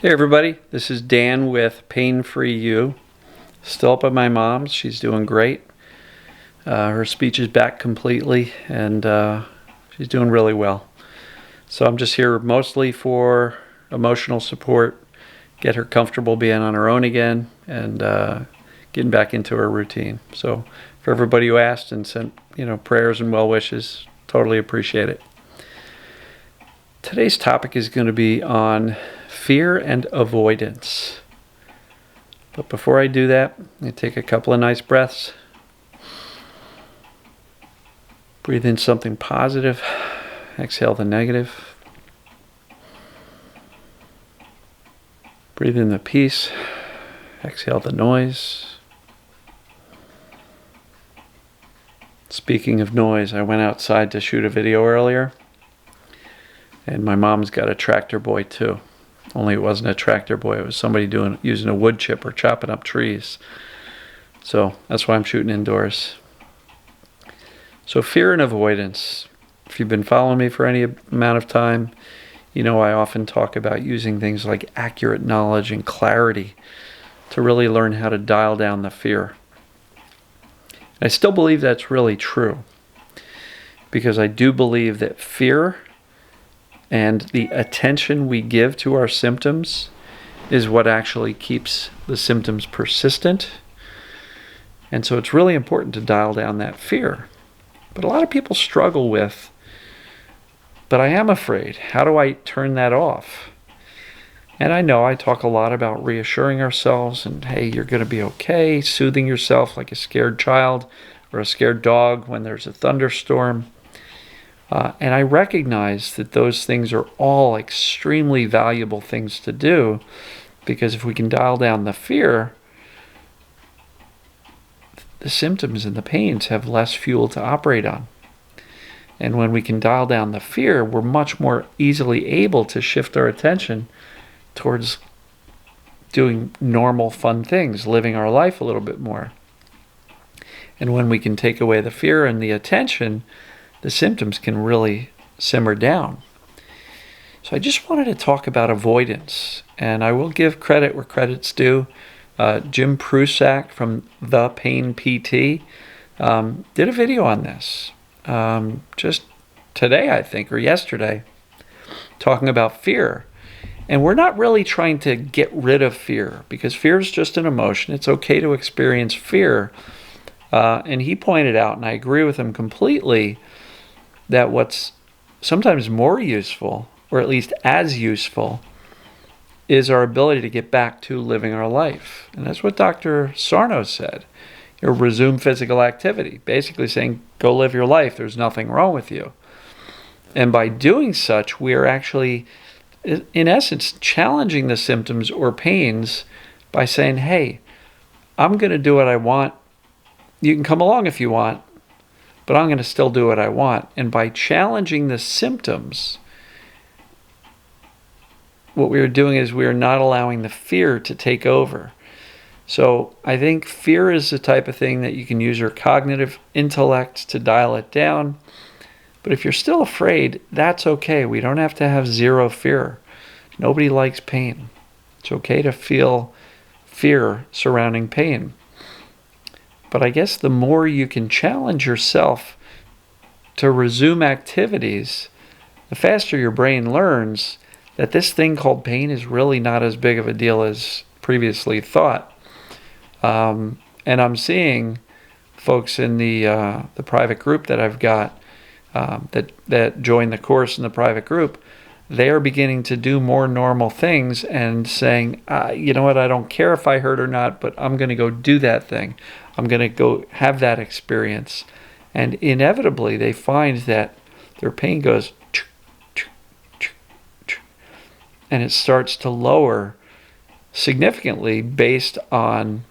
Hey everybody, this is Dan with Pain Free You. Still up at my mom's. She's doing great. Her speech is back completely and she's doing really well. So I'm just here mostly for emotional support, get her comfortable being on her own again and getting back into her routine. So for everybody who asked and sent prayers and well wishes, totally appreciate it. Today's topic is going to be on fear and avoidance. But before I do that, I take a couple of nice breaths. Breathe in something positive. Exhale the negative. Breathe in the peace. Exhale the noise. Speaking of noise, I went outside to shoot a video earlier. And my mom's got a tractor boy too. Only it wasn't a tractor boy. It was somebody using a wood chipper, chopping up trees. So that's why I'm shooting indoors. So fear and avoidance. If you've been following me for any amount of time, you know I often talk about using things like accurate knowledge and clarity to really learn how to dial down the fear. I still believe that's really true. Because I do believe that fear and the attention we give to our symptoms is what actually keeps the symptoms persistent. And so it's really important to dial down that fear. But a lot of people struggle with, but I am afraid. How do I turn that off? And I know I talk a lot about reassuring ourselves and, hey, you're going to be okay, soothing yourself like a scared child or a scared dog when there's a thunderstorm. And I recognize that those things are all extremely valuable things to do, because if we can dial down the fear, the symptoms and the pains have less fuel to operate on. And when we can dial down the fear, we're much more easily able to shift our attention towards doing normal, fun things, living our life a little bit more. And when we can take away the fear and the attention, the symptoms can really simmer down. So I just wanted to talk about avoidance. And I will give credit where credit's due. Jim Prusak from The Pain PT did a video on this just today, I think, or yesterday, talking about fear. And we're not really trying to get rid of fear, because fear is just an emotion. It's okay to experience fear. And he pointed out, and I agree with him completely, that what's sometimes more useful, or at least as useful, is our ability to get back to living our life. And that's what Dr. Sarno said. Resume physical activity. Basically saying, go live your life. There's nothing wrong with you. And by doing such, we are actually, in essence, challenging the symptoms or pains by saying, hey, I'm going to do what I want. You can come along if you want, but I'm going to still do what I want. And by challenging the symptoms, what we are doing is we are not allowing the fear to take over. So I think fear is the type of thing that you can use your cognitive intellect to dial it down. But if you're still afraid, that's okay. We don't have to have zero fear. Nobody likes pain. It's okay to feel fear surrounding pain. But I guess the more you can challenge yourself to resume activities, the faster your brain learns that this thing called pain is really not as big of a deal as previously thought. And I'm seeing folks in the private group that I've got that join the course in the private group. They are beginning to do more normal things and saying, you know what, I don't care if I hurt or not, but I'm going to go do that thing. I'm going to go have that experience. And inevitably, they find that their pain goes, and it starts to lower significantly based on,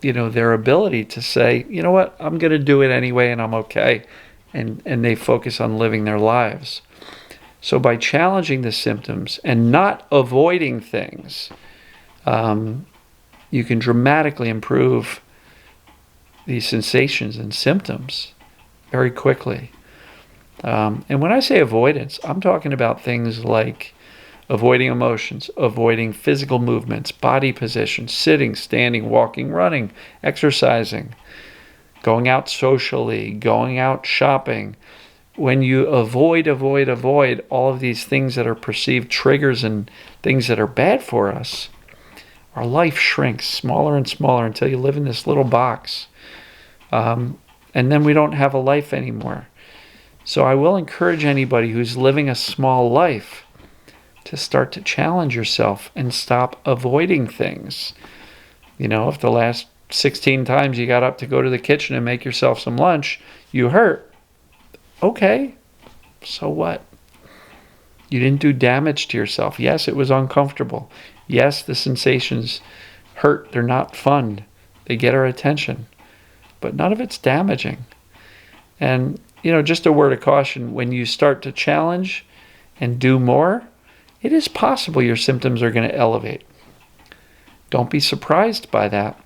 their ability to say, you know what, I'm going to do it anyway and I'm okay. And they focus on living their lives. So by challenging the symptoms and not avoiding things, you can dramatically improve these sensations and symptoms very quickly. And when I say avoidance, I'm talking about things like avoiding emotions, avoiding physical movements, body positions, sitting, standing, walking, running, exercising, going out socially, going out shopping. When you avoid all of these things that are perceived triggers and things that are bad for us, our life shrinks smaller and smaller until you live in this little box. And then we don't have a life anymore. So I will encourage anybody who's living a small life to start to challenge yourself and stop avoiding things. If the last 16 times you got up to go to the kitchen and make yourself some lunch, you hurt. Okay, so what? You didn't do damage to yourself. Yes, it was uncomfortable. Yes, the sensations hurt. They're not fun. They get our attention. But none of it's damaging. And, just a word of caution, when you start to challenge and do more, it is possible your symptoms are going to elevate. Don't be surprised by that.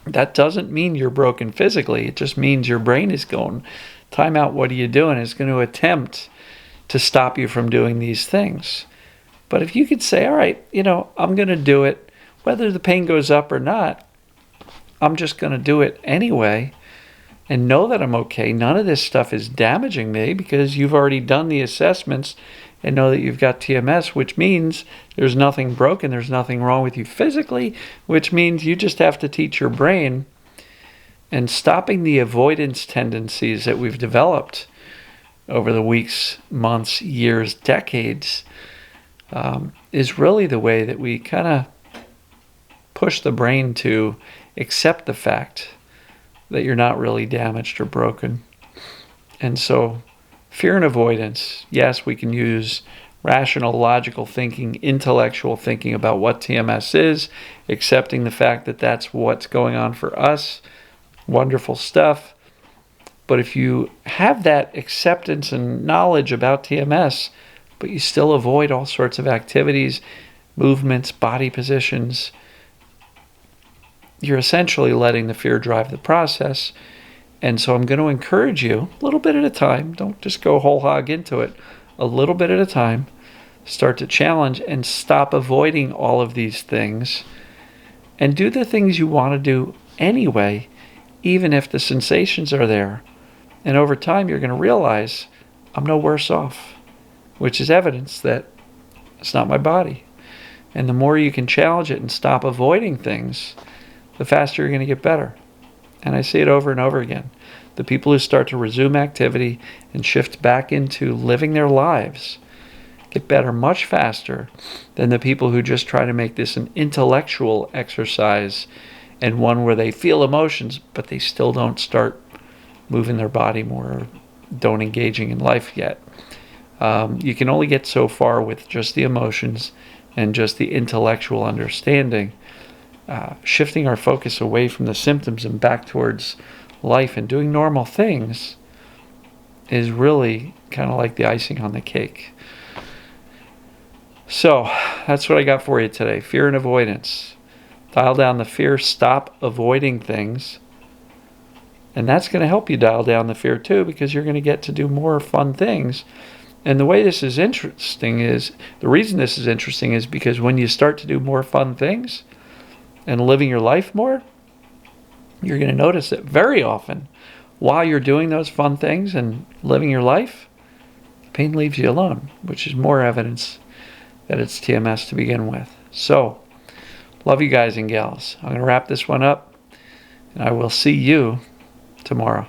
That doesn't mean you're broken physically. It just means your brain is going, time out, what are you doing? It's going to attempt to stop you from doing these things. But if you could say, all right, I'm going to do it, whether the pain goes up or not, I'm just going to do it anyway and know that I'm okay. None of this stuff is damaging me because you've already done the assessments and know that you've got TMS, which means there's nothing broken, there's nothing wrong with you physically, which means you just have to teach your brain. And stopping the avoidance tendencies that we've developed over the weeks, months, years, decades is really the way that we kind of push the brain to accept the fact that you're not really damaged or broken. And so fear and avoidance, yes, we can use rational, logical thinking, intellectual thinking about what TMS is, accepting the fact that that's what's going on for us. Wonderful stuff. But if you have that acceptance and knowledge about TMS, but you still avoid all sorts of activities, movements, body positions, you're essentially letting the fear drive the process. And so I'm going to encourage you, a little bit at a time, don't just go whole hog into it, a little bit at a time, start to challenge and stop avoiding all of these things and do the things you want to do anyway, even if the sensations are there. And over time, you're going to realize I'm no worse off, which is evidence that it's not my body. And the more you can challenge it and stop avoiding things, the faster you're going to get better. And I see it over and over again. The people who start to resume activity and shift back into living their lives get better much faster than the people who just try to make this an intellectual exercise and one where they feel emotions, but they still don't start moving their body more or don't engaging in life yet. You can only get so far with just the emotions and just the intellectual understanding. Shifting our focus away from the symptoms and back towards life and doing normal things is really kind of like the icing on the cake. So that's what I got for you today. Fear and avoidance. Dial down the fear, stop avoiding things. And that's going to help you dial down the fear too, because you're going to get to do more fun things. And the way this is interesting is, the reason this is interesting is because when you start to do more fun things and living your life more, you're going to notice that very often while you're doing those fun things and living your life, pain leaves you alone, which is more evidence that it's TMS to begin with. So, love you guys and gals. I'm going to wrap this one up, and I will see you tomorrow.